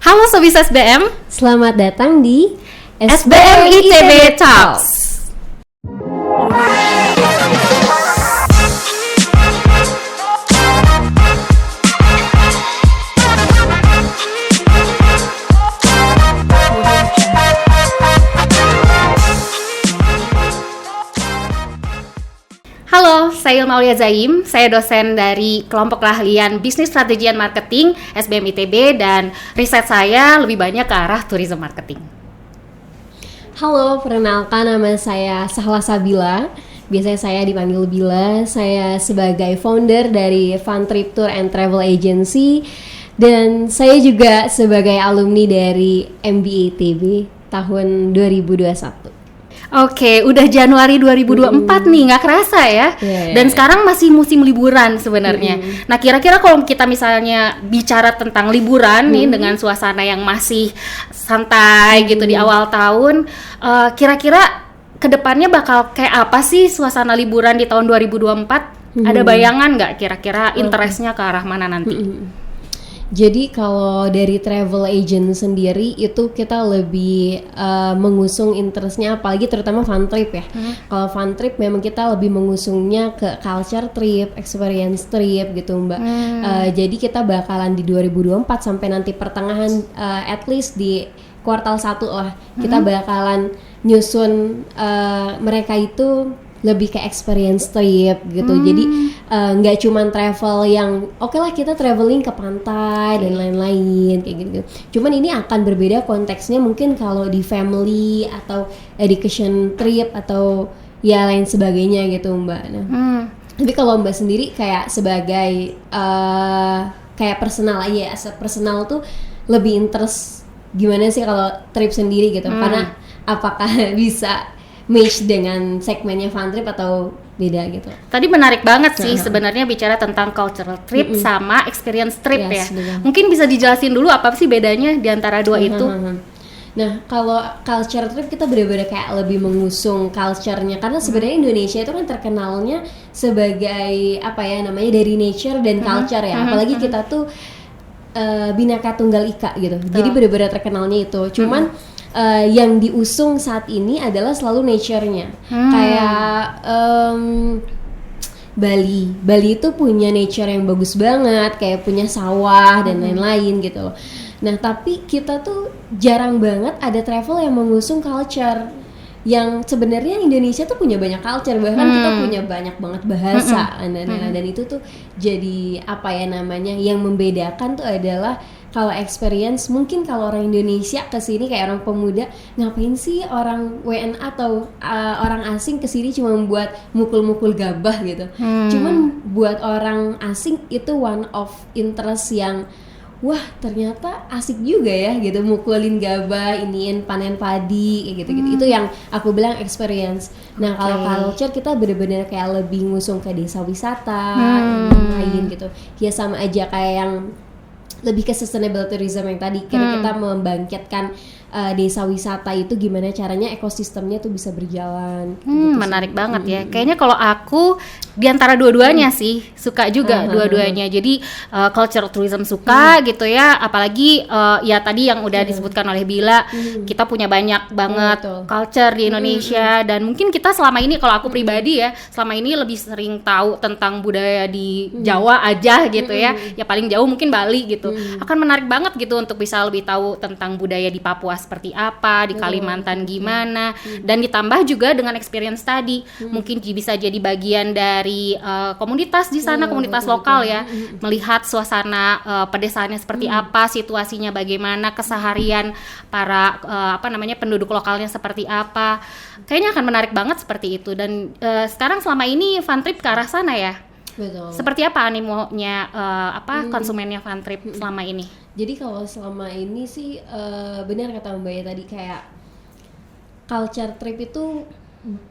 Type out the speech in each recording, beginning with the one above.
Halo Sobat SBM, Selamat datang di SBM ITB Talks. Halo, saya Ilma Aulia Zaim, saya dosen dari kelompok keahlian Bisnis Strategi and Marketing SBM ITB dan riset saya lebih banyak ke arah tourism marketing. Halo, perkenalkan nama saya Sahla Sabila. Biasanya saya dipanggil Bila. Saya sebagai founder dari Fun Trip Tour and Travel Agency dan saya juga sebagai alumni dari MBA ITB tahun 2021. Oke, udah Januari 2024 nih, nggak kerasa ya. Dan sekarang masih musim liburan sebenarnya. Nah, kira-kira kalau kita misalnya bicara tentang liburan nih dengan suasana yang masih santai gitu di awal tahun, kira-kira kedepannya bakal kayak apa sih suasana liburan di tahun 2024? Ada bayangan nggak kira-kira interestnya ke arah mana nanti? Jadi kalau dari travel agent sendiri itu kita lebih mengusung interestnya, apalagi terutama fun trip ya. Kalau fun trip memang kita lebih mengusungnya ke culture trip, experience trip gitu Mbak. Jadi kita bakalan di 2024 sampai nanti pertengahan, at least di kuartal 1 lah, kita bakalan nyusun mereka itu lebih ke experience trip gitu. Jadi nggak cuman travel yang oke lah kita traveling ke pantai dan lain-lain kayak gitu. Cuman ini akan berbeda konteksnya mungkin kalau di family atau education trip atau ya lain sebagainya gitu Mbak. Nah, tapi kalau Mbak sendiri kayak sebagai kayak personal aja, as a personal tuh lebih interest gimana sih kalau trip sendiri gitu? Karena apakah bisa match dengan segmennya fun trip atau beda gitu? Tadi menarik banget sih sebenarnya bicara tentang cultural trip sama experience trip ya. Betul. Mungkin bisa dijelasin dulu apa sih bedanya di antara dua itu? Nah, kalau culture trip kita benar-benar kayak lebih mengusung culture-nya karena sebenarnya Indonesia itu kan terkenalnya sebagai apa ya namanya dari nature dan culture ya. Apalagi kita tuh Bhinneka Tunggal Ika gitu. Jadi benar-benar terkenalnya itu. Cuman yang diusung saat ini adalah selalu nature-nya. Kayak Bali itu punya nature yang bagus banget, kayak punya sawah dan lain-lain gitu loh. Nah, tapi kita tuh jarang banget ada travel yang mengusung culture. Yang sebenarnya Indonesia tuh punya banyak culture, bahkan kita punya banyak banget bahasa dan itu tuh jadi apa ya namanya yang membedakan tuh adalah kalau experience mungkin kalau orang Indonesia kesini kayak orang pemuda ngapain sih orang WNA atau orang asing kesini cuma buat mukul-mukul gabah gitu. Cuman buat orang asing itu one of interest yang wah ternyata asik juga ya gitu, mukulin gabah, iniin panen padi kayak gitu-gitu. Itu yang aku bilang experience. Nah kalau culture kita benar-benar kayak lebih ngusung ke desa wisata lain gitu. Ya sama aja kayak yang lebih ke sustainable tourism yang tadi kita membangkitkan desa wisata itu gimana caranya ekosistemnya tuh bisa berjalan. Menarik banget ya. Kayaknya kalau aku di antara dua-duanya sih suka juga dua-duanya. Jadi cultural tourism suka gitu ya. Apalagi ya tadi yang udah disebutkan oleh Bila, kita punya banyak banget culture di Indonesia dan mungkin kita selama ini kalau aku pribadi ya, selama ini lebih sering tahu tentang budaya di Jawa aja gitu ya. Ya paling jauh mungkin Bali gitu. Akan menarik banget gitu untuk bisa lebih tahu tentang budaya di Papua seperti apa, di Kalimantan gimana, dan ditambah juga dengan experience tadi, mungkin bisa jadi bagian dari komunitas di sana, komunitas lokal ya, melihat suasana pedesaannya seperti apa, situasinya bagaimana, keseharian para penduduk lokalnya seperti apa. Kayaknya akan menarik banget seperti itu. Dan sekarang selama ini fun trip ke arah sana ya. Betul. Seperti apa animonya konsumennya fun trip selama ini? Jadi kalau selama ini sih benar kata Mbak ya tadi kayak culture trip itu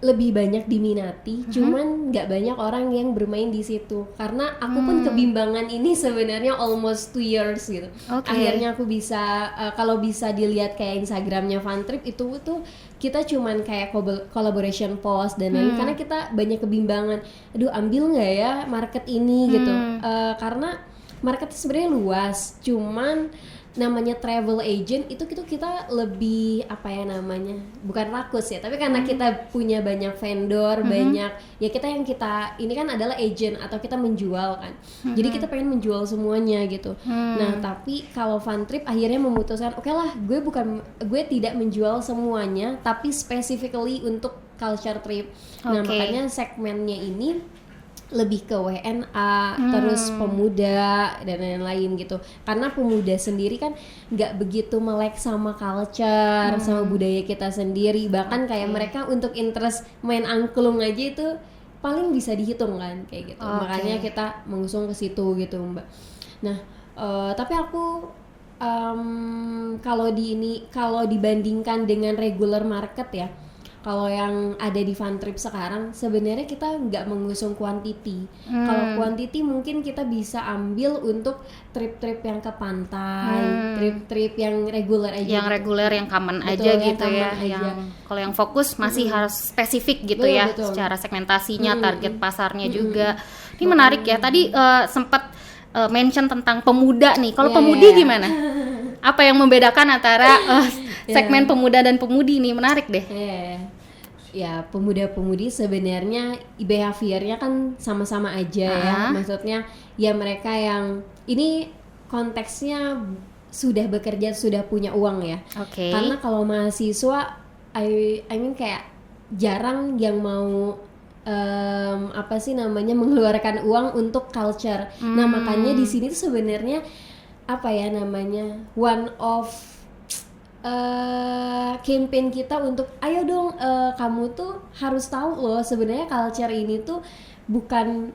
lebih banyak diminati, cuman nggak banyak orang yang bermain di situ. Karena aku pun kebimbangan ini sebenarnya almost 2 years gitu. Akhirnya aku bisa kalau bisa dilihat kayak Instagramnya Fun Trip itu tuh kita cuman kayak collaboration post dan lain karena kita banyak kebimbangan. Aduh ambil nggak ya market ini gitu? Karena marketnya sebenarnya luas, cuman namanya travel agent itu kita lebih apa ya namanya, bukan rakus ya, tapi karena kita punya banyak vendor, banyak ya kita ini kan adalah agent atau kita menjual kan, jadi kita pengen menjual semuanya gitu. Nah tapi kalau Fun Trip akhirnya memutuskan oke lah, gue tidak menjual semuanya tapi specifically untuk culture trip. Nah makanya segmennya ini lebih ke WNA, terus pemuda dan lain-lain gitu. Karena pemuda sendiri kan nggak begitu melek sama culture, sama budaya kita sendiri. Bahkan kayak mereka untuk interest main angklung aja itu paling bisa dihitung kan kayak gitu. Makanya kita mengusung ke situ gitu Mbak. Nah, tapi aku kalau dibandingkan dengan regular market ya, kalau yang ada di Fun Trip sekarang sebenarnya kita nggak mengusung quantity. Kalau quantity mungkin kita bisa ambil untuk trip-trip yang ke pantai, trip-trip yang reguler aja. Yang reguler, yang common aja gitu ya. Yang kalau yang fokus masih harus spesifik gitu ya, secara segmentasinya, target pasarnya juga. Ini menarik ya. Tadi sempat mention tentang pemuda nih. Kalau pemudi gimana? Apa yang membedakan antara segmen pemuda dan pemudi nih? Menarik deh. Ya pemuda-pemudi sebenarnya behaviornya kan sama-sama aja ya. Maksudnya ya mereka yang ini konteksnya sudah bekerja, sudah punya uang ya. Karena kalau mahasiswa I mean kayak jarang yang mau mengeluarkan uang untuk culture. Nah makanya di sini tuh sebenarnya one of campaign kita untuk ayo dong kamu tuh harus tahu loh sebenarnya culture ini tuh bukan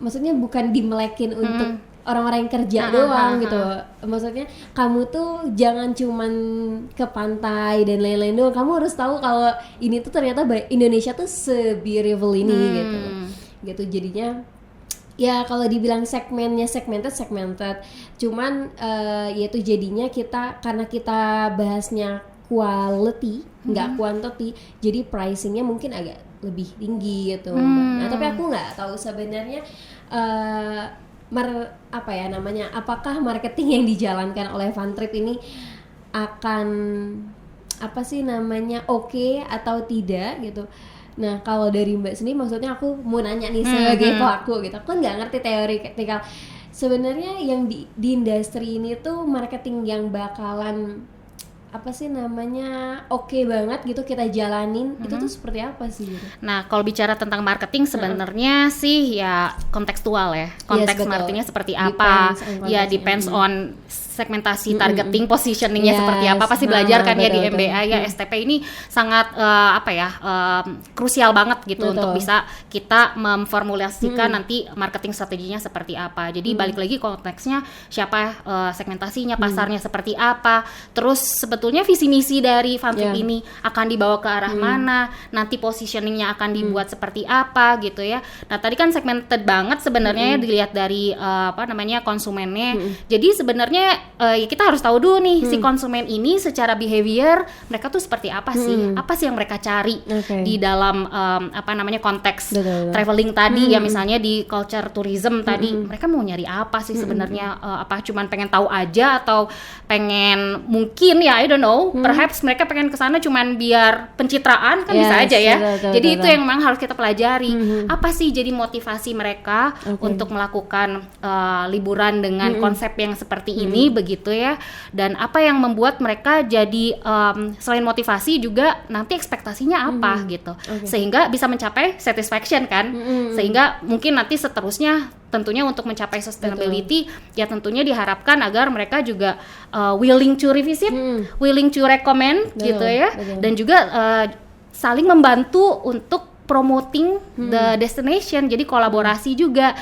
dimelekin untuk orang-orang yang kerja doang gitu. Maksudnya kamu tuh jangan cuman ke pantai dan lain-lain doang. Kamu harus tahu kalau ini tuh ternyata Indonesia tuh se-beautiful ini gitu. Jadinya ya kalau dibilang segmennya segmented, cuman yaitu jadinya karena kita bahasnya quality, nggak quantity, jadi pricingnya mungkin agak lebih tinggi gitu. Nah tapi aku nggak tahu sebenarnya apakah marketing yang dijalankan oleh Fun Trip ini akan oke atau tidak gitu. Nah kalau dari Mbak sendiri, maksudnya aku mau nanya nih sebagai pelaku gitu, aku nggak ngerti teori teknikal sebenarnya yang di industri ini tuh marketing yang bakalan oke banget gitu kita jalanin, itu tuh seperti apa sih gitu? Nah kalau bicara tentang marketing sebenarnya sih ya kontekstual ya, konteks marketingnya seperti apa, depends on segmentasi, targeting, positioningnya seperti apa, pasti belajar kan ya di MBA ya. STP ini sangat krusial banget gitu untuk bisa kita memformulasikan nanti marketing strateginya seperti apa. Jadi balik lagi konteksnya siapa, segmentasinya, pasarnya seperti apa, terus sebetulnya visi misi dari Fun Trip ini akan dibawa ke arah mana, nanti positioningnya akan dibuat seperti apa gitu ya. Nah tadi kan segmented banget sebenarnya dilihat dari konsumennya. Jadi sebenarnya ya kita harus tahu dulu nih si konsumen ini secara behavior mereka tuh seperti apa sih, apa sih yang mereka cari di dalam konteks traveling tadi ya, misalnya di culture tourism tadi mereka mau nyari apa sih sebenarnya, apa cuman pengen tahu aja atau pengen mungkin ya I don't know, perhaps mereka pengen kesana cuman biar pencitraan kan, bisa aja ya. Jadi itu yang memang harus kita pelajari, apa sih jadi motivasi mereka untuk melakukan liburan dengan konsep yang seperti ini begitu ya, dan apa yang membuat mereka jadi selain motivasi juga nanti ekspektasinya apa gitu, sehingga bisa mencapai satisfaction kan, sehingga mungkin nanti seterusnya tentunya untuk mencapai sustainability ya tentunya diharapkan agar mereka juga willing to revisit, willing to recommend gitu ya, dan juga saling membantu untuk promoting the destination, jadi kolaborasi juga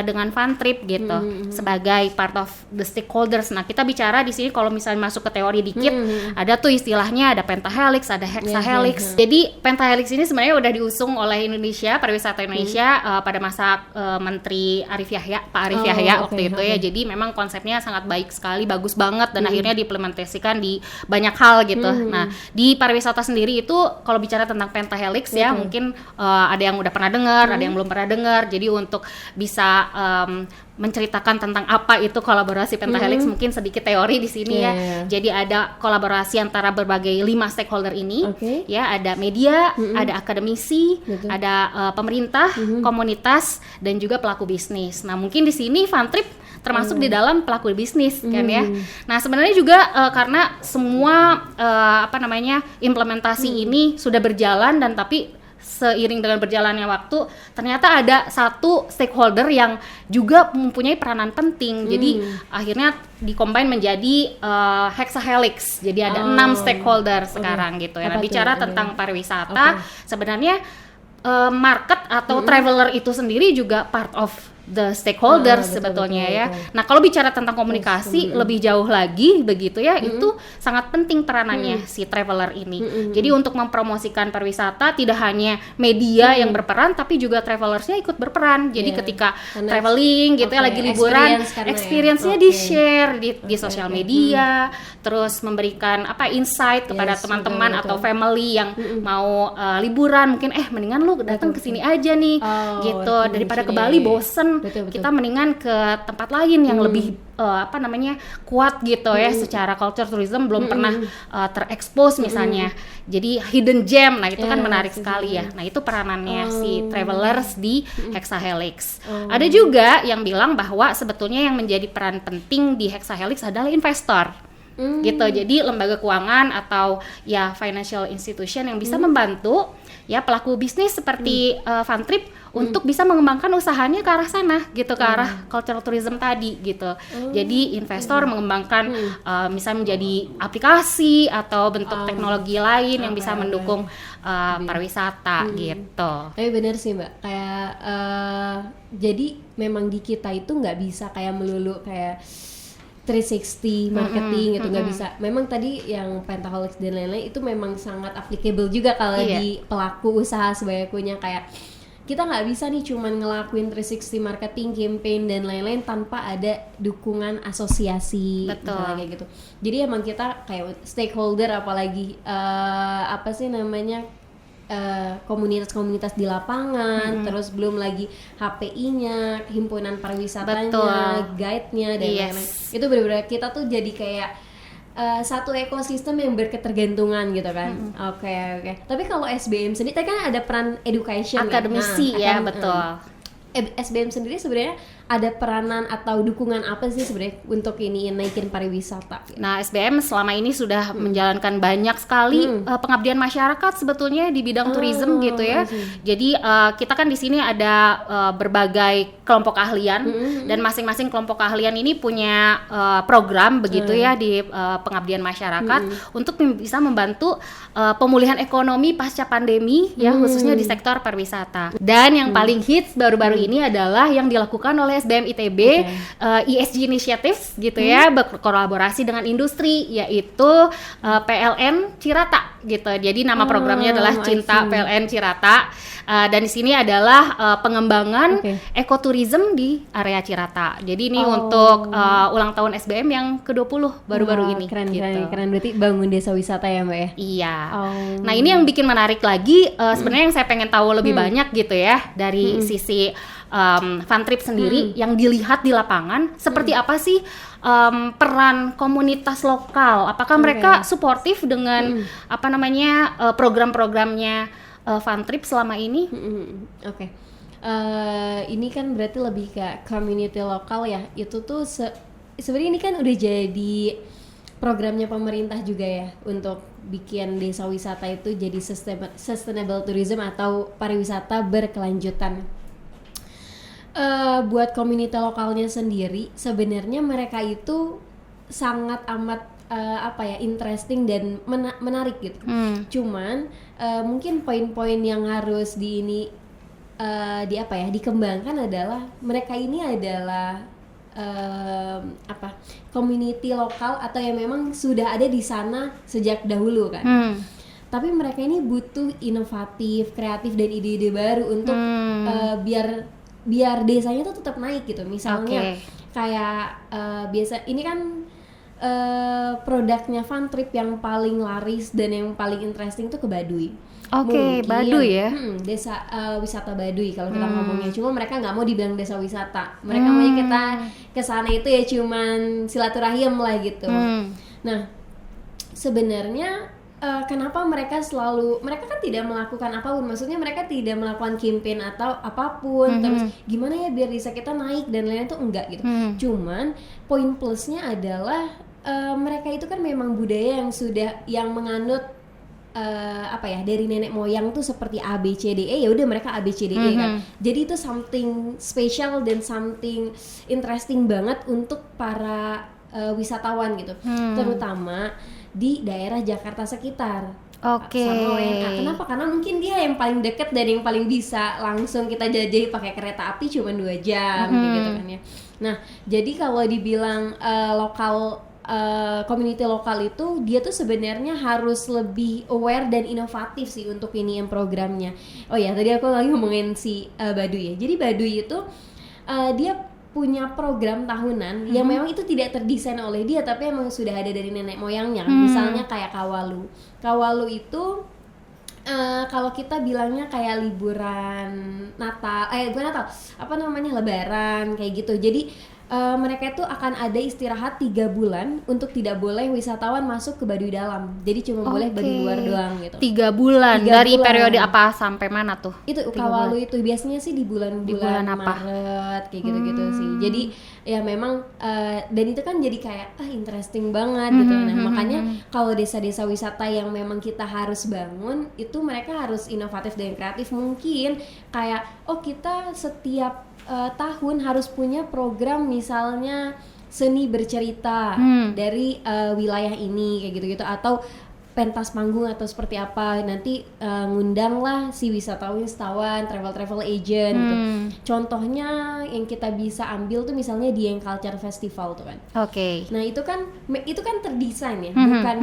dengan Fun Trip gitu sebagai part of the stakeholders. Nah kita bicara di sini kalau misalnya masuk ke teori dikit, ada tuh istilahnya ada pentahelix, ada hexahelix. Jadi pentahelix ini sebenarnya udah diusung oleh Indonesia, pariwisata Indonesia pada masa Menteri Pak Arif Yahya waktu itu ya. Jadi memang konsepnya sangat baik sekali, bagus banget, dan akhirnya diimplementasikan di banyak hal gitu. Nah di pariwisata sendiri itu kalau bicara tentang pentahelix ya mungkin ada yang udah pernah dengar, ada yang belum pernah dengar. Jadi untuk bisa menceritakan tentang apa itu kolaborasi Pentahelix, mungkin sedikit teori di sini ya. Jadi ada kolaborasi antara berbagai 5 stakeholder ini, ya, ada media, ada akademisi, ada pemerintah, komunitas, dan juga pelaku bisnis. Nah, mungkin di sini Funtrip termasuk di dalam pelaku bisnis kan ya. Nah, sebenarnya juga karena semua implementasi ini sudah berjalan, dan tapi seiring dengan berjalannya waktu ternyata ada satu stakeholder yang juga mempunyai peranan penting. Jadi akhirnya dikombin menjadi Hexahelix. Jadi ada 6 stakeholder sekarang gitu ya. Nah, bicara tentang pariwisata, sebenarnya market atau traveler itu sendiri juga part of the stakeholders sebetulnya ya. Nah, kalau bicara tentang komunikasi lebih jauh lagi begitu ya, itu sangat penting peranannya si traveler ini. Jadi untuk mempromosikan pariwisata tidak hanya media yang berperan, tapi juga travelersnya ikut berperan. Jadi ketika traveling gitu ya, lagi liburan, experience-nya di-share di sosial media, terus memberikan insight kepada teman-teman atau family yang mau liburan, mungkin mendingan lu datang ke sini aja nih gitu, daripada ke Bali bosen. Kita mendingan ke tempat lain yang lebih kuat gitu ya, secara culture tourism belum pernah terekspos misalnya. Jadi hidden gem, nah itu kan menarik sekali ya. Nah, itu peranannya si travelers di Hexahelix. Ada juga yang bilang bahwa sebetulnya yang menjadi peran penting di Hexahelix adalah investor. Gitu. Jadi lembaga keuangan atau ya financial institution yang bisa membantu ya pelaku bisnis seperti Funtrip untuk bisa mengembangkan usahanya ke arah sana gitu, ke arah cultural tourism tadi gitu. Jadi investor mengembangkan misalnya menjadi aplikasi atau bentuk teknologi lain yang bisa mendukung pariwisata gitu. Tapi benar sih Mbak, kayak jadi memang di kita itu nggak bisa kayak melulu kayak 360 marketing gitu, nggak bisa. Memang tadi yang Pentahelix dan lain-lain itu memang sangat applicable juga kalau di pelaku usaha sebayakunya. Kayak kita nggak bisa nih cuman ngelakuin 360 marketing, campaign dan lain-lain tanpa ada dukungan asosiasi. Kayak gitu. Jadi emang kita kayak stakeholder, apalagi komunitas-komunitas di lapangan, terus belum lagi HPI-nya, himpunan pariwisatanya, guide-nya dan lain-lain. Itu benar-benar kita tuh jadi kayak satu ekosistem yang berketergantungan gitu kan. Oke. Tapi kalau SBM sendiri, tadi kan ada peran education, akademisi betul. SBM sendiri sebenarnya ada peranan atau dukungan apa sih sebenarnya untuk ini naikin pariwisata? Nah, SBM selama ini sudah menjalankan banyak sekali pengabdian masyarakat sebetulnya di bidang tourism gitu ya. Jadi kita kan di sini ada berbagai kelompok keahlian dan masing-masing kelompok keahlian ini punya program begitu ya di pengabdian masyarakat untuk bisa membantu pemulihan ekonomi pasca pandemi ya, khususnya di sektor pariwisata. Dan yang paling hits baru-baru ini adalah yang dilakukan oleh SBM ITB, ESG Initiatives gitu ya, berkolaborasi dengan industri, yaitu PLN Cirata gitu. Jadi nama programnya adalah Cinta PLN Cirata, dan di sini adalah pengembangan ekoturism di area Cirata. Jadi ini untuk ulang tahun SBM yang ke-20 baru-baru ini. Keren, gitu. keren. Berarti bangun desa wisata ya Mbak ya? Iya. Nah, ini yang bikin menarik lagi, sebenarnya yang saya pengen tahu lebih banyak gitu ya dari sisi Funtrip sendiri yang dilihat di lapangan, seperti apa sih peran komunitas lokal? Apakah mereka suportif dengan program-programnya Funtrip selama ini? Ini kan berarti lebih ke community lokal ya. Itu tuh sebenarnya ini kan udah jadi programnya pemerintah juga ya, untuk bikin desa wisata itu jadi sustainable tourism atau pariwisata berkelanjutan. Buat komunitas lokalnya sendiri, sebenarnya mereka itu sangat amat interesting dan menarik gitu. Cuman mungkin poin-poin yang harus dikembangkan adalah mereka ini adalah community lokal atau yang memang sudah ada di sana sejak dahulu kan. Tapi mereka ini butuh inovatif, kreatif dan ide-ide baru untuk biar desanya tuh tetap naik gitu. Misalnya kayak biasa ini kan produknya Fun Trip yang paling laris dan yang paling interesting tuh ke Baduy. Oke, Baduy ya. Desa wisata Baduy kalau kita ngomongnya. Cuma mereka nggak mau dibilang desa wisata. Mereka maunya kita ke sana itu ya cuman silaturahim lah gitu. Nah, sebenarnya kenapa mereka kan tidak melakukan apapun, maksudnya mereka tidak melakukan campaign atau apapun, terus gimana ya biar desa kita naik dan lain-lain tuh enggak gitu. Cuman poin plusnya adalah mereka itu kan memang budaya yang menganut dari nenek moyang tuh seperti A B C D E, ya udah mereka A B C D E kan. Jadi itu something special dan something interesting banget untuk para wisatawan gitu, terutama di daerah Jakarta sekitar. Sama WNA. Kenapa? Karena mungkin dia yang paling deket dan yang paling bisa langsung kita jajahi pakai kereta api cuma 2 jam gitu kan ya. Nah, jadi kalau dibilang community lokal itu dia tuh sebenarnya harus lebih aware dan inovatif sih untuk ini yang programnya. Oh ya, tadi aku lagi ngomongin si Baduy ya. Jadi Baduy itu dia punya program tahunan yang memang itu tidak terdesain oleh dia tapi emang sudah ada dari nenek moyangnya. Misalnya kayak Kawalu. Kawalu itu kalau kita bilangnya kayak liburan Natal, bukan Natal, Lebaran kayak gitu. Jadi mereka itu akan ada istirahat 3 bulan untuk tidak boleh wisatawan masuk ke Baduy dalam. Jadi cuma boleh Baduy luar doang gitu. 3 bulan. Dari periode apa sampai mana tuh? Itu Kawalu itu biasanya sih di bulan Maret kayak gitu-gitu sih. Jadi ya memang dan itu kan jadi kayak interesting banget gitu. Nah, makanya kalau desa-desa wisata yang memang kita harus bangun itu mereka harus inovatif dan kreatif. Mungkin kayak kita setiap tahun harus punya program misalnya seni bercerita dari wilayah ini kayak gitu-gitu, atau pentas panggung atau seperti apa, nanti ngundang lah si wisatawan, travel agent gitu. Contohnya yang kita bisa ambil tuh misalnya di Dieng Culture Festival tuh kan. Nah itu kan terdesain ya, bukan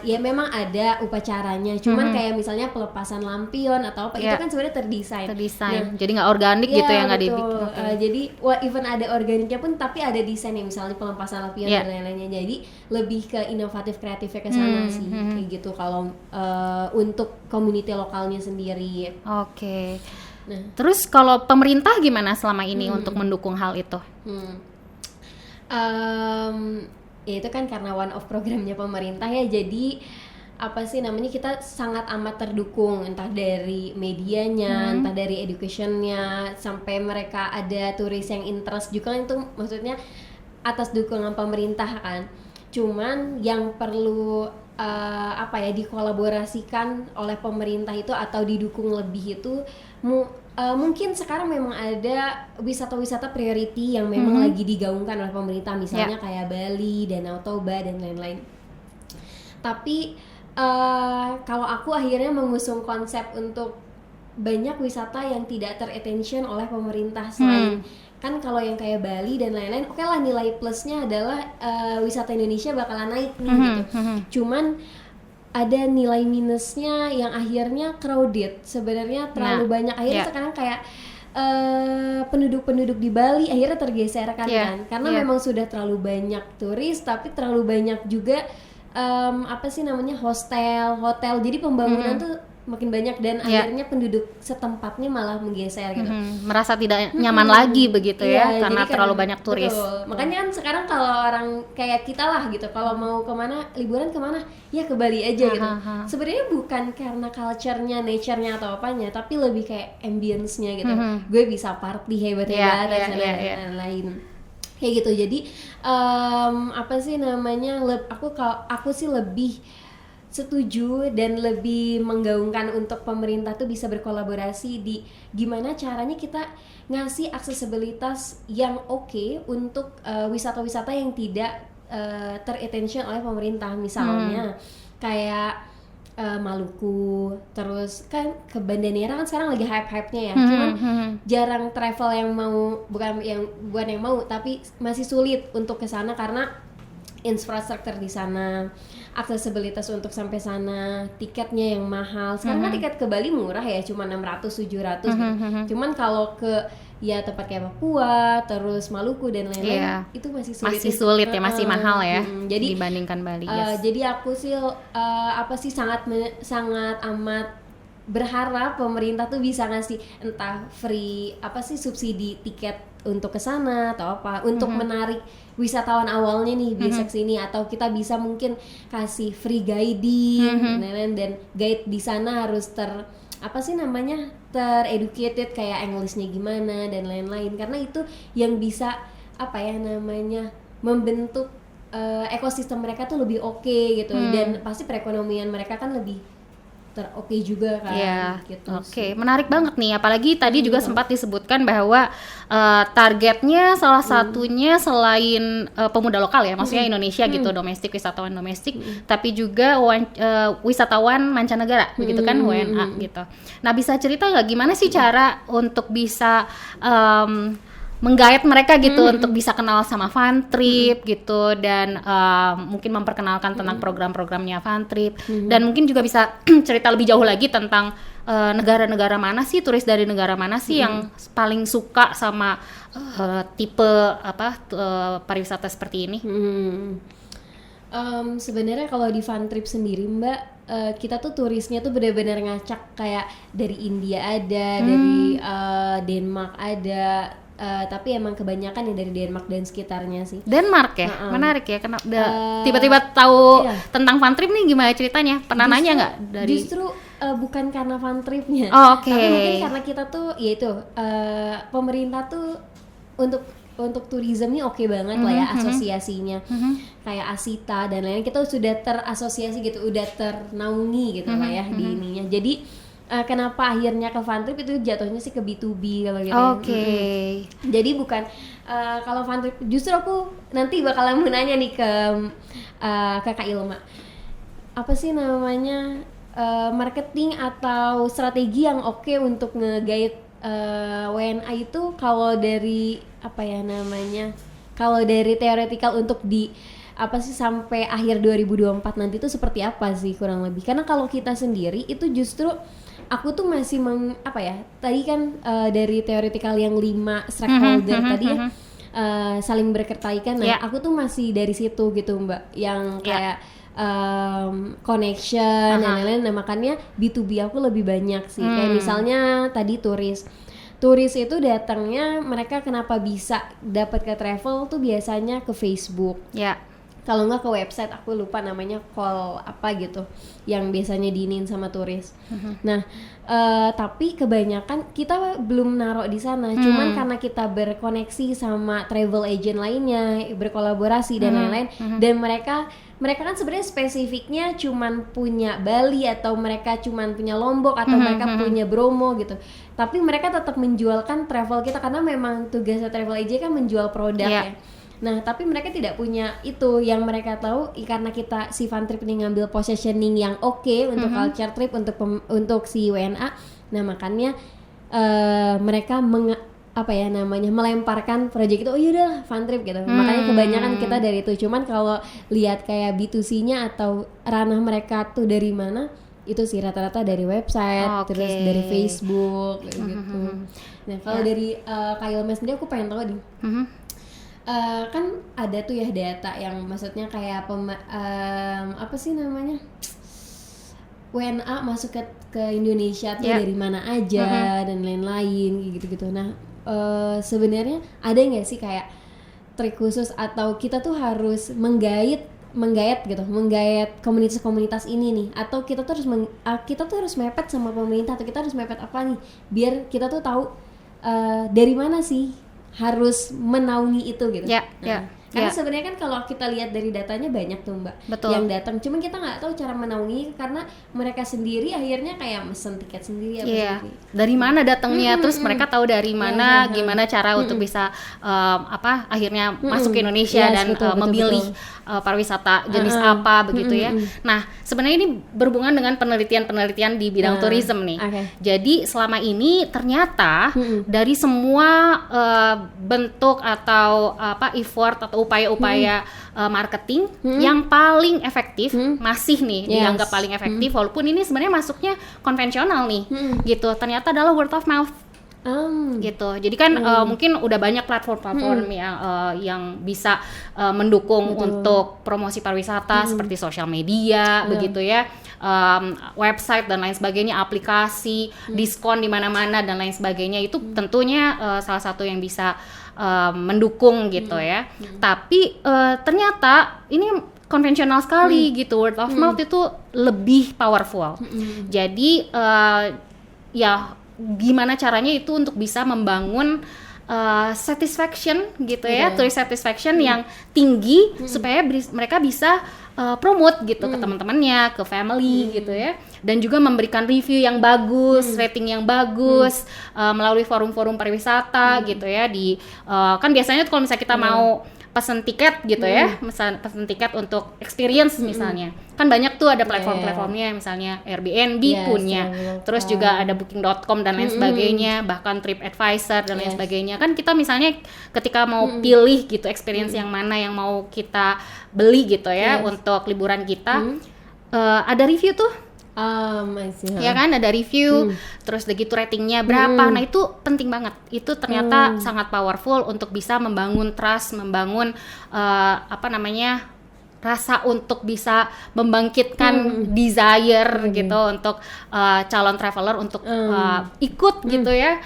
yang memang ada upacaranya, cuman kayak misalnya pelepasan lampion atau apa itu kan sebenarnya terdesain. Nah, jadi nggak organik gitu ya, nggak dibikin. Jadi even ada organiknya pun tapi ada desainnya, misalnya pelepasan lampion dan lain-lainnya. Jadi lebih ke inovatif kreatifnya ke sana sih kayak gitu kalau untuk community lokalnya sendiri. Nah, terus kalau pemerintah gimana selama ini untuk mendukung hal itu? Ya itu kan karena one of programnya pemerintah ya, jadi kita sangat amat terdukung, entah dari medianya, entah dari educationnya, sampai mereka ada turis yang interest juga kan, itu maksudnya atas dukungan pemerintah kan. Cuman yang perlu dikolaborasikan oleh pemerintah itu atau didukung lebih itu mungkin sekarang memang ada wisata-wisata priority yang memang lagi digaungkan oleh pemerintah, misalnya kayak Bali, Danau Toba dan lain-lain. Tapi kalau aku akhirnya mengusung konsep untuk banyak wisata yang tidak ter-attention oleh pemerintah selain kan kalau yang kayak Bali dan lain-lain, oke lah, nilai plusnya adalah wisata Indonesia bakalan naik nih gitu. Cuman ada nilai minusnya yang akhirnya crowded, sebenarnya terlalu banyak. Akhirnya sekarang kayak penduduk-penduduk di Bali akhirnya tergeser kan, karena memang sudah terlalu banyak turis, tapi terlalu banyak juga hotel. Jadi pembangunan tuh makin banyak dan akhirnya penduduk setempatnya malah menggeser gitu. Merasa tidak nyaman lagi begitu ya, karena terlalu banyak turis. Betul. Makanya kan sekarang kalau orang kayak kita lah gitu, kalau mau kemana, liburan kemana, ya ke Bali aja gitu. Sebenarnya bukan karena culture-nya, nature-nya atau apanya, tapi lebih kayak ambience-nya gitu. Gue bisa party hebat-hebat dan lain-lain. Kayak gitu. Jadi aku sih lebih setuju dan lebih menggaungkan untuk pemerintah tuh bisa berkolaborasi di gimana caranya kita ngasih aksesibilitas yang oke untuk wisata-wisata yang tidak ter-attention oleh pemerintah, misalnya kayak Maluku, terus kan ke Banda Neira kan sekarang lagi hype-hype-nya ya, cuman jarang travel yang mau, bukan yang mau tapi masih sulit untuk ke sana karena infrastruktur di sana aksesibilitas untuk sampai sana, tiketnya yang mahal. Sekarang kan tiket ke Bali murah ya, cuma 600-700 gitu. Cuman kalau ke ya tempat kayak Papua, terus Maluku dan lain-lain, itu masih sulit. Masih sulit ya, masih mahal ya. Jadi dibandingkan Bali. Yes. Jadi aku sih sangat amat berharap pemerintah tuh bisa ngasih entah free subsidi tiket untuk ke sana atau apa untuk menarik wisatawan awalnya nih bisa kesini, atau kita bisa mungkin kasih free guiding dan guide di sana harus tereducated kayak Englishnya gimana dan lain-lain, karena itu yang bisa membentuk ekosistem mereka tuh lebih oke gitu, dan pasti perekonomian mereka kan lebih oke juga kan. Gitu. Oke, menarik banget nih, apalagi tadi juga sempat disebutkan bahwa targetnya salah satunya selain pemuda lokal ya, maksudnya Indonesia gitu, wisatawan domestik, tapi juga wisatawan mancanegara, begitu kan, WNA gitu. Nah, bisa cerita nggak gimana sih cara untuk bisa menggait mereka gitu untuk bisa kenal sama Funtrip gitu, dan mungkin memperkenalkan tentang program-programnya Funtrip, dan mungkin juga bisa cerita lebih jauh lagi tentang negara-negara mana sih, turis dari negara mana sih yang paling suka sama tipe pariwisata seperti ini. Sebenarnya kalau di Funtrip sendiri Mbak, kita tuh turisnya tuh benar-benar ngacak, kayak dari India ada, dari Denmark ada. Tapi emang kebanyakan ya dari Denmark dan sekitarnya sih. Denmark ya, menarik ya. Tiba-tiba tahu tentang Funtrip nih, gimana ceritanya? Pernah nanya nggak dari? Justru bukan karena Funtripnya, Oke. tapi mungkin karena kita tuh, yaitu pemerintah tuh untuk tourism ini oke banget lah ya asosiasinya, kayak Asita dan lain-lain, kita sudah terasosiasi gitu, udah ternaungi gitu lah ya di ininya. Jadi kenapa akhirnya ke Funtrip itu jatuhnya sih ke B2B kalau gitu. Jadi bukan kalau Funtrip, justru aku nanti bakalan mau nanya nih ke Kak Ilma, apa sih namanya marketing atau strategi yang oke untuk nge-guide WNA itu, kalau dari kalau dari theoretical untuk di sampai akhir 2024 nanti itu seperti apa sih kurang lebih? Karena kalau kita sendiri itu justru aku tuh masih tadi kan dari theoretical yang 5 stakeholder tadi ya, saling berkaitan. Nah, aku tuh masih dari situ gitu Mbak, yang kayak connection dan lain-lain. Nah, makanya B2B aku lebih banyak sih. Kayak misalnya tadi turis itu datangnya, mereka kenapa bisa dapat ke travel tuh biasanya ke Facebook. Kalau nggak ke website, aku lupa namanya, call apa gitu, yang biasanya diinin sama turis. Nah, tapi kebanyakan kita belum naruh di sana. Cuman karena kita berkoneksi sama travel agent lainnya, berkolaborasi dan lain-lain, dan mereka kan sebenarnya spesifiknya cuman punya Bali, atau mereka cuman punya Lombok, atau mereka punya Bromo gitu. Tapi mereka tetap menjualkan travel kita, karena memang tugasnya travel agent kan menjual produk ya. Nah, tapi mereka tidak punya itu. Yang mereka tahu karena kita si Funtrip ini ngambil positioning yang oke untuk culture trip, untuk si WNA. Nah, makanya mereka melemparkan proyek itu, oh yaudah Funtrip gitu. Makanya kebanyakan kita dari itu. Cuman kalau lihat kayak B2C-nya atau ranah mereka tuh dari mana, itu sih rata-rata dari website, terus dari Facebook gitu. Nah, kalau dari Kak Ilma sendiri, aku pengen tahu nih. Kan ada tuh ya data yang maksudnya kayak WNA masuk ke Indonesia tuh dari mana aja dan lain-lain gitu-gitu. Nah, sebenarnya ada nggak sih kayak trik khusus, atau kita tuh harus menggait komunitas-komunitas ini nih, atau kita tuh harus mepet sama pemerintah, atau kita harus mepet apa nih biar kita tuh tahu dari mana sih harus menaungi itu gitu. Karena sebenarnya kan kalau kita lihat dari datanya banyak tuh Mbak yang datang, cuman kita nggak tahu cara menaungi karena mereka sendiri akhirnya kayak mesen tiket sendiri dari mana datangnya, terus mereka tahu dari mana, gimana cara untuk bisa akhirnya masuk ke Indonesia dan memilih pariwisata jenis apa begitu ya. Nah, sebenarnya ini berhubungan dengan penelitian di bidang tourism nih. Jadi selama ini ternyata dari semua bentuk atau effort atau upaya-upaya marketing yang paling efektif masih nih dianggap paling efektif walaupun ini sebenarnya masuknya konvensional nih gitu, ternyata adalah word of mouth. Gitu. Jadi kan mungkin udah banyak platform-platform yang bisa mendukung untuk promosi pariwisata seperti sosial media begitu ya, website dan lain sebagainya, aplikasi, diskon di mana-mana dan lain sebagainya, itu tentunya salah satu yang bisa mendukung gitu ya. Tapi ternyata ini konvensional sekali gitu, word of mouth itu lebih powerful. Jadi ya gimana caranya itu untuk bisa membangun satisfaction gitu ya, tourist satisfaction yang tinggi supaya mereka bisa promote gitu ke teman-temannya, ke family gitu ya, dan juga memberikan review yang bagus, rating yang bagus melalui forum-forum pariwisata gitu ya. Di kan biasanya tuh kalau misalnya kita mau pesan tiket gitu ya, misal pesan tiket untuk experience misalnya, kan banyak tuh ada platform-platformnya, misalnya Airbnb punya, terus juga ada Booking.com dan lain sebagainya, bahkan TripAdvisor dan lain sebagainya. Kan kita misalnya ketika mau pilih gitu experience yang mana yang mau kita beli gitu ya untuk liburan kita, ada review tuh. Ya kan, ada review, terus udah gitu ratingnya berapa. Nah itu penting banget, itu ternyata sangat powerful untuk bisa membangun trust, membangun rasa untuk bisa membangkitkan desire gitu untuk calon traveler untuk ikut gitu ya,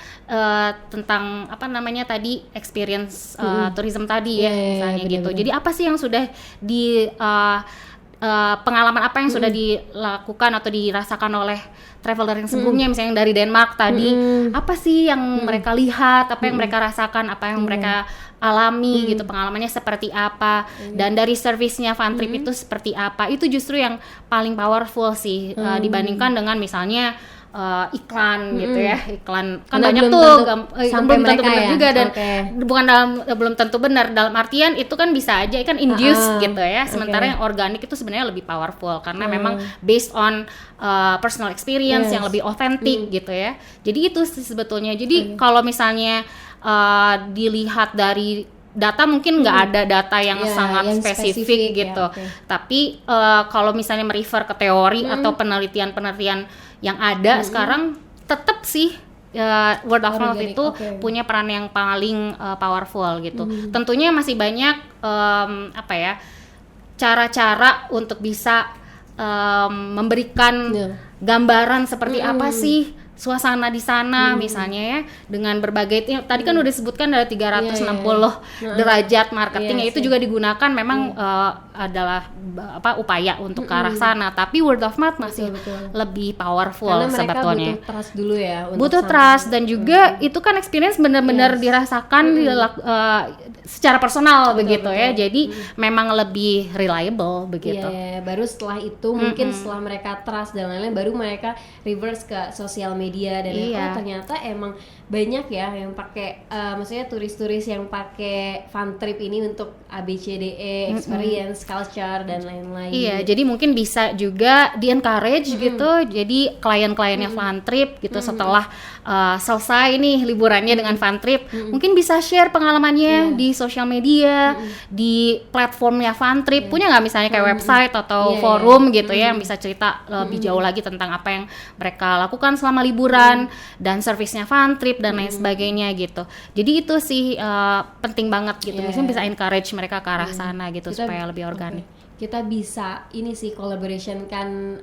tentang tadi experience tourism tadi ya misalnya gitu. Jadi apa sih yang sudah di pengalaman apa yang sudah dilakukan atau dirasakan oleh traveler yang sebelumnya, misalnya yang dari Denmark tadi, apa sih yang mereka lihat, apa yang mereka rasakan, apa yang mereka alami gitu, pengalamannya seperti apa, dan dari servisnya Funtrip itu seperti apa, itu justru yang paling powerful sih dibandingkan dengan misalnya iklan gitu ya, iklan kan karena banyak belum tuh sampai belum tentu benar ya? juga, dan bukan belum tentu benar dalam artian itu kan bisa aja kan induce gitu ya, sementara yang organik itu sebenarnya lebih powerful karena memang based on personal experience yang lebih authentic gitu ya. Jadi itu sebetulnya. Jadi kalau misalnya dilihat dari data mungkin nggak ada data yang sangat yang spesifik gitu, tapi kalau misalnya merefer ke teori atau penelitian-penelitian yang ada sekarang, tetap sih word of mouth itu punya peran yang paling powerful gitu. Tentunya masih banyak cara-cara untuk bisa memberikan gambaran seperti apa sih suasana di sana misalnya ya, dengan berbagai tadi kan udah disebutkan ada 360 derajat marketing, itu juga digunakan memang adalah upaya untuk ke arah sana, tapi word of mouth masih lebih powerful karena sebetulnya. Butuh trust dulu ya, butuh trust, dan juga itu kan experience benar-benar dirasakan secara personal begitu ya, jadi memang lebih reliable begitu. Baru setelah itu mungkin setelah mereka trust dan lain-lain, baru mereka reverse ke sosial media dan ternyata emang banyak ya yang pakai maksudnya turis-turis yang pakai Funtrip ini untuk ABCDE, experience, culture dan lain-lain. Jadi mungkin bisa juga di-encourage gitu. Jadi klien-kliennya Funtrip gitu setelah selesai nih liburannya dengan Funtrip, mungkin bisa share pengalamannya di sosial media, di platformnya Funtrip. Punya nggak misalnya kayak website atau forum gitu ya yang bisa cerita lebih jauh lagi tentang apa yang mereka lakukan selama liburan dan servisnya Funtrip dan lain sebagainya gitu. Jadi itu sih penting banget gitu. Misalnya bisa encourage mereka ke arah sana gitu supaya lebih organik. Kita bisa ini sih collaboration kan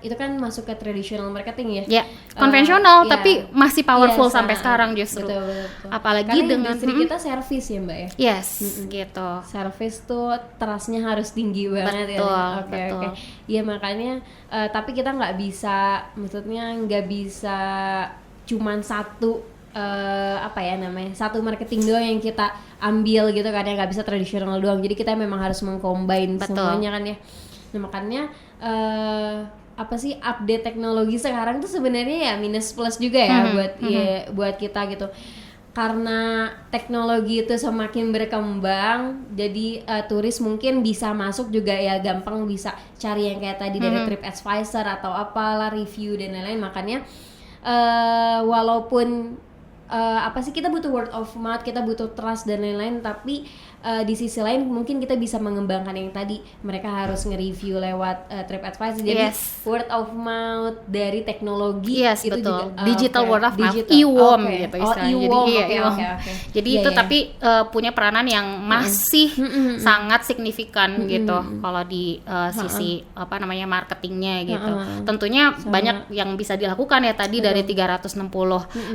itu kan masuk ke traditional marketing ya. Konvensional tapi masih powerful sampai sekarang justru. Betul. Apalagi karena dengan industri kita service ya Mbak ya. Gitu. Service tuh trustnya harus tinggi banget. Betul. Iya makanya tapi kita nggak bisa cuman satu satu marketing doang yang kita ambil gitu kan, ya nggak bisa tradisional doang, jadi kita memang harus mengcombine semuanya kan ya. Nah makanya update teknologi sekarang tuh sebenarnya ya minus plus juga ya buat kita gitu, karena teknologi itu semakin berkembang, jadi turis mungkin bisa masuk juga ya gampang bisa cari yang kayak tadi dari TripAdvisor atau apalah review dan lain-lain. Makanya walaupun kita butuh word of mouth, kita butuh trust dan lain-lain, tapi di sisi lain mungkin kita bisa mengembangkan yang tadi mereka harus nge-review lewat TripAdvisor, jadi word of mouth dari teknologi itu betul. juga Digital word of mouth, e-worm gitu istilahnya. Jadi itu tapi punya peranan yang masih sangat signifikan gitu kalau di sisi apa namanya marketingnya gitu. Tentunya banyak yang bisa dilakukan ya tadi dari 360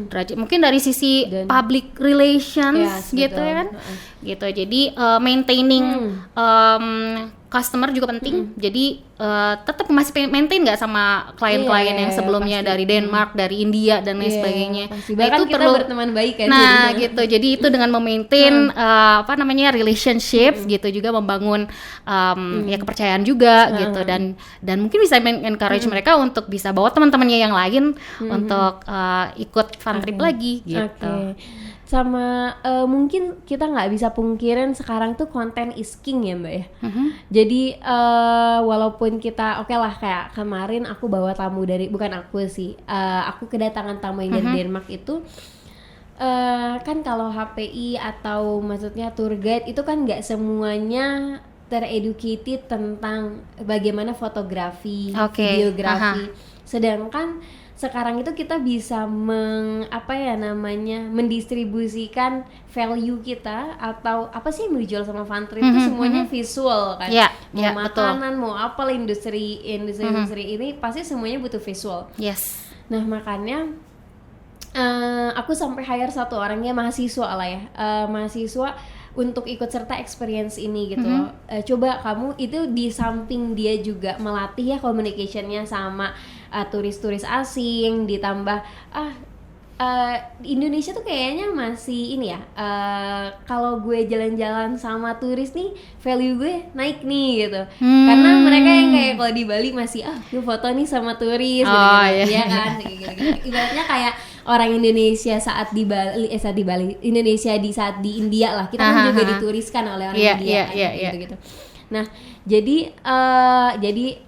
derajat. Mungkin dari sisi public relations gitu ya kan. Gitu. Jadi maintaining customer juga penting. Jadi tetap masih maintain nggak sama klien-klien yang sebelumnya dari Denmark, dari India dan lain sebagainya. Nah, itu kita perlu berteman baik kan. Nah, gitu. Jadi itu dengan memaintain apa namanya relationship gitu juga membangun ya kepercayaan juga gitu dan mungkin bisa encourage mereka untuk bisa bawa teman-temannya yang lain untuk ikut fun trip lagi gitu. Sama mungkin kita nggak bisa pungkirin sekarang tuh konten is king ya Mbak ya. Jadi walaupun kita oke lah kayak kemarin aku bawa tamu dari, bukan aku sih, aku kedatangan tamu yang dari Denmark itu kan kalau HPI atau maksudnya tour guide itu kan nggak semuanya tereducated tentang bagaimana fotografi, videografi. Sedangkan sekarang itu kita bisa mendistribusikan value kita atau apa sih yang dijual sama fun trip itu semuanya visual kan. Mau makanan, mau apa lah, industri ini pasti semuanya butuh visual. Nah makanya aku sampai hire satu orangnya mahasiswa lah ya, mahasiswa untuk ikut serta experience ini gitu loh. Coba kamu itu di samping dia juga melatih ya communication-nya sama turis-turis asing, ditambah Indonesia tuh kayaknya masih ini ya, kalau gue jalan-jalan sama turis nih value gue naik nih gitu. Karena mereka yang kayak kalau di Bali masih gue foto nih sama turis gitu, kan ibaratnya kayak orang Indonesia saat di Bali, Indonesia saat di India lah, kita kan juga dituriskan oleh orang India gitu. Nah jadi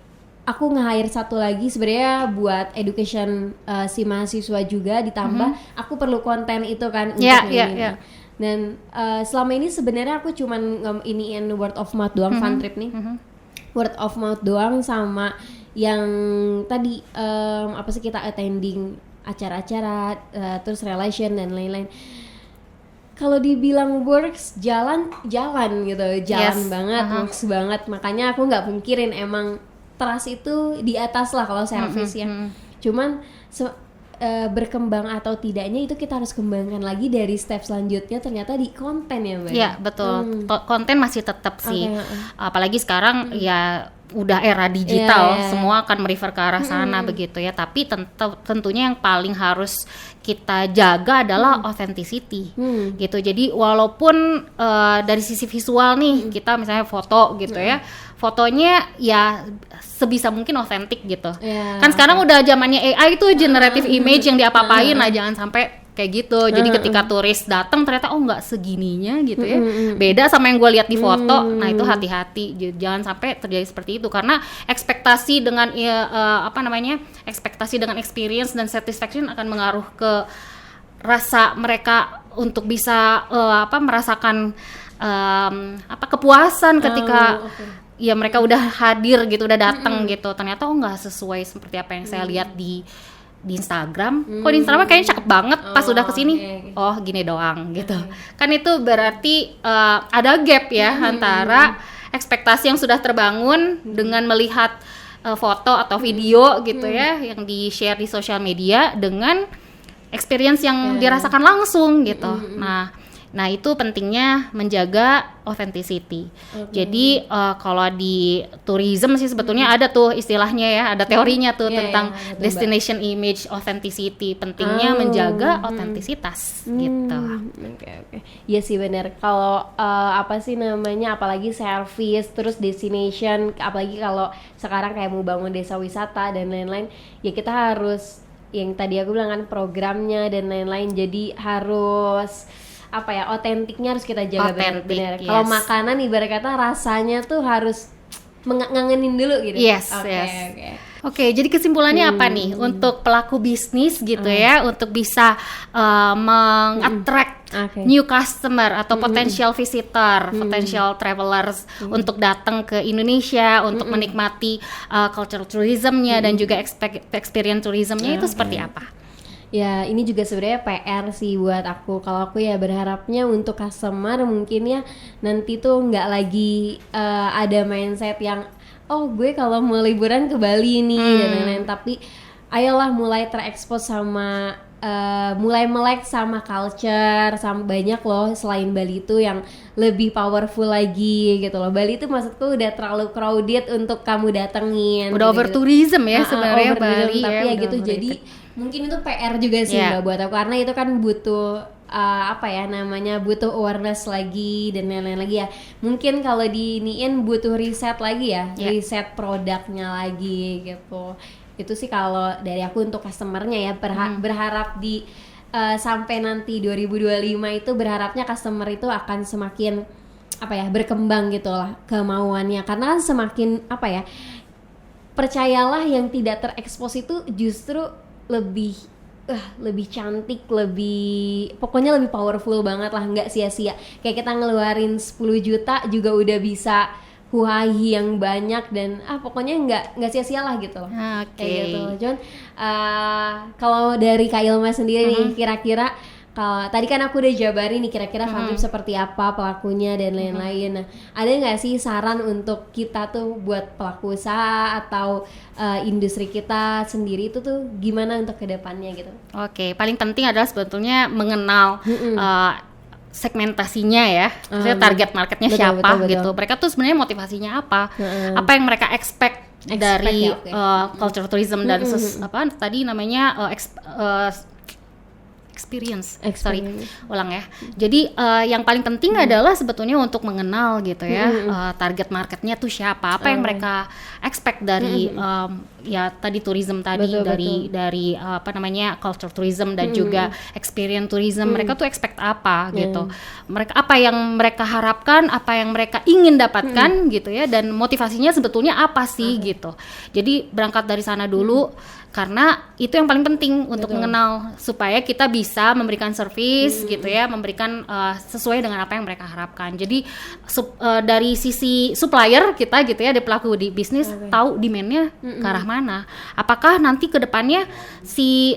aku nge-hire satu lagi sebenarnya buat education si mahasiswa juga, ditambah aku perlu konten itu kan untuk ini. Dan selama ini sebenarnya aku cuman iniin word of mouth doang, fun trip nih. Word of mouth doang sama yang tadi apa sih kita attending acara-acara terus relation dan lain-lain. Kalau dibilang works, jalan gitu, banget, works banget. Makanya aku nggak pungkirin emang trust itu di atas lah kalau service ya. Cuman berkembang atau tidaknya itu kita harus kembangkan lagi dari step selanjutnya ternyata di konten ya Mbak. Iya betul. Konten masih tetap sih. Apalagi sekarang ya udah era digital, semua akan merefer ke arah sana begitu ya. Tapi tentunya yang paling harus kita jaga adalah authenticity gitu. Jadi walaupun dari sisi visual nih kita misalnya foto gitu ya, fotonya ya sebisa mungkin otentik gitu. Kan sekarang udah zamannya AI itu generative image yang diapa-apain lah, jangan sampai kayak gitu. Jadi ketika turis datang ternyata nggak segininya gitu ya. Beda sama yang gue lihat di foto. Nah itu hati-hati, jangan sampai terjadi seperti itu karena ekspektasi dengan ekspektasi dengan experience dan satisfaction akan mengaruh ke rasa mereka untuk bisa merasakan kepuasan ketika ya mereka udah hadir gitu, udah datang gitu. Ternyata nggak sesuai seperti apa yang saya lihat di Instagram. Kok di Instagram kayaknya cakep banget, pas udah kesini gini doang gitu. Kan itu berarti ada gap ya antara ekspektasi yang sudah terbangun dengan melihat foto atau video gitu ya yang di share di sosial media dengan experience yang dirasakan langsung gitu. Nah itu pentingnya menjaga authenticity. Jadi kalau di tourism sih sebetulnya ada tuh istilahnya ya, ada teorinya tuh tentang destination image authenticity. Pentingnya menjaga autentisitas gitu. Oke. Iya sih benar. Kalau apalagi service terus destination, apalagi kalau sekarang kayak mau bangun desa wisata dan lain-lain, ya kita harus yang tadi aku bilang kan programnya dan lain-lain. Jadi harus otentiknya harus kita jaga benar. Kalau makanan ibarat kata rasanya tuh harus ngangenin dulu gitu. Oke, jadi kesimpulannya apa nih untuk pelaku bisnis gitu ya, untuk bisa mengattract new customer atau potential visitor, potential travelers untuk datang ke Indonesia untuk menikmati cultural tourismnya dan juga experience tourismnya itu seperti apa? Ya ini juga sebenarnya PR sih buat aku. Kalau aku ya berharapnya untuk customer mungkin ya nanti tuh nggak lagi ada mindset yang oh gue kalau mau liburan ke Bali nih dan lain-lain, tapi ayolah mulai terekspos sama mulai melek sama culture, sama banyak loh selain Bali itu yang lebih powerful lagi gitu loh. Bali itu maksudku udah terlalu crowded untuk kamu datengin. Udah over tourism ya sebenarnya Bali tapi ya gitu. Jadi mungkin itu PR juga sih Mbak buat aku, karena itu kan butuh butuh awareness lagi dan lain-lain lagi ya. Mungkin kalau diiniin butuh riset lagi ya, riset produknya lagi gitu. Itu sih kalau dari aku untuk customernya ya, berharap di sampai nanti 2025 itu berharapnya customer itu akan semakin berkembang gitu lah kemauannya, karena semakin percayalah yang tidak terekspos itu justru lebih cantik, pokoknya lebih powerful banget lah, nggak sia-sia. Kayak kita ngeluarin 10 juta juga udah bisa huahi yang banyak dan pokoknya nggak sia-sia lah gitu loh. Kayak gitu. Cuman kalau dari Kak Ilma sendiri nih, kira-kira kalau tadi kan aku udah jabarin nih kira-kira Fantrip seperti apa pelakunya dan lain-lain. Nah, ada nggak sih saran untuk kita tuh buat pelaku usaha atau industri kita sendiri itu tuh gimana untuk kedepannya gitu? Oke, paling penting adalah sebetulnya mengenal segmentasinya ya, target marketnya siapa gitu. Mereka tuh sebenarnya motivasinya apa? Apa yang mereka expect dari cultural tourism dan tadi namanya experience. Ulang ya. Jadi yang paling penting adalah sebetulnya untuk mengenal gitu ya, target marketnya tuh siapa, apa yang mereka expect dari ya tadi tourism tadi, dari culture tourism dan juga experience tourism. Mereka tuh expect apa gitu. Mereka apa yang mereka harapkan, apa yang mereka ingin dapatkan gitu ya, dan motivasinya sebetulnya apa sih gitu. Jadi berangkat dari sana dulu. Karena itu yang paling penting untuk mengenal, supaya kita bisa memberikan service gitu ya, memberikan sesuai dengan apa yang mereka harapkan. Jadi dari sisi supplier kita gitu ya, dari pelaku di bisnis tahu demand-nya ke arah mana. Apakah nanti ke depannya si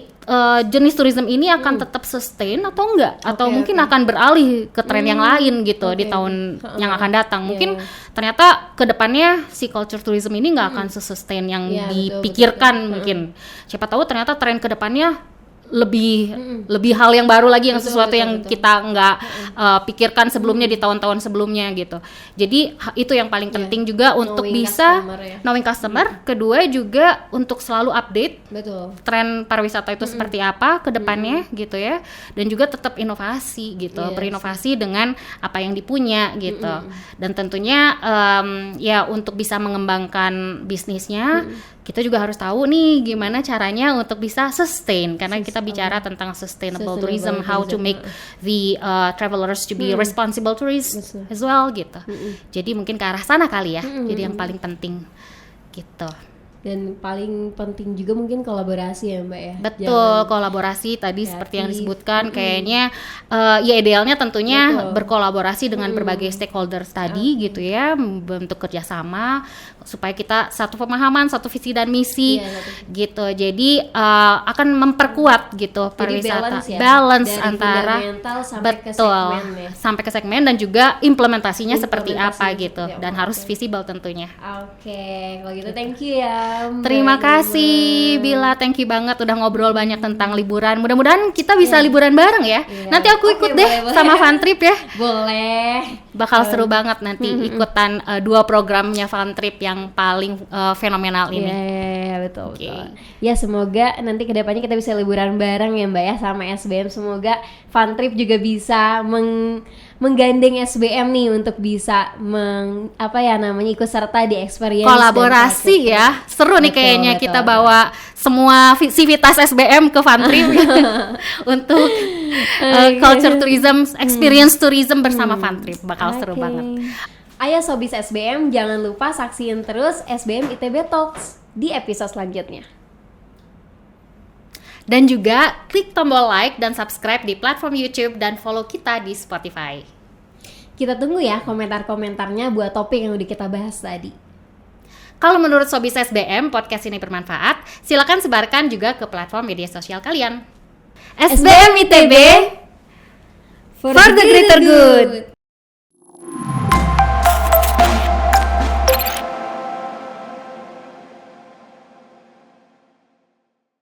jenis tourism ini akan tetap sustain atau enggak, atau mungkin akan beralih ke tren yang lain gitu di tahun yang akan datang. Mungkin ternyata ke depannya si culture tourism ini nggak akan sustain yang dipikirkan. Mungkin siapa tahu ternyata tren ke depannya lebih hal yang baru lagi, yang sesuatu yang kita nggak pikirkan sebelumnya di tahun-tahun sebelumnya gitu. Jadi itu yang paling penting juga untuk bisa knowing customer. Kedua juga untuk selalu update tren pariwisata itu seperti apa ke depannya gitu ya, dan juga tetap inovasi gitu, berinovasi dengan apa yang dipunya gitu. Dan tentunya ya untuk bisa mengembangkan bisnisnya kita juga harus tahu nih gimana caranya untuk bisa sustain, karena kita bicara tentang sustainable tourism, how to make the travelers to be responsible tourists as well gitu. Jadi mungkin ke arah sana kali ya. Jadi yang paling penting gitu. Dan paling penting juga mungkin kolaborasi ya Mbak ya. Betul, kolaborasi tadi seperti yang disebutkan, kayaknya ya idealnya tentunya berkolaborasi dengan berbagai stakeholders tadi gitu ya, bentuk kerjasama supaya kita satu pemahaman, satu visi dan misi gitu. Jadi akan memperkuat gitu pariwisata, balance antara sampai ke segmen dan juga implementasinya seperti apa gitu, dan harus visible tentunya. Oke, kalau gitu thank you ya. Terima kasih Bila, thank you banget udah ngobrol banyak tentang liburan. Mudah-mudahan kita bisa liburan bareng ya. Nanti aku ikut deh sama Fantrip ya. Boleh. Bakal seru banget nanti ikutan 2 programnya Fantrip yang paling fenomenal ini. Iya, betul. Ya semoga nanti kedepannya kita bisa liburan bareng ya Mbak ya sama SBM. Semoga Fantrip juga bisa menggandeng SBM nih untuk bisa ikut serta di experience kolaborasi ya. Seru nih kayaknya kita bawa semua civitas SBM ke Fantrip untuk culture tourism, experience tourism bersama Fantrip. Bakal seru banget. Ayo Sobis SBM, jangan lupa saksiin terus SBM ITB Talks di episode selanjutnya. Dan juga klik tombol like dan subscribe di platform YouTube dan follow kita di Spotify. Kita tunggu ya komentar-komentarnya buat topik yang udah kita bahas tadi. Kalau menurut Sobis SBM, podcast ini bermanfaat, silakan sebarkan juga ke platform media sosial kalian. SBM ITB, for the greater good.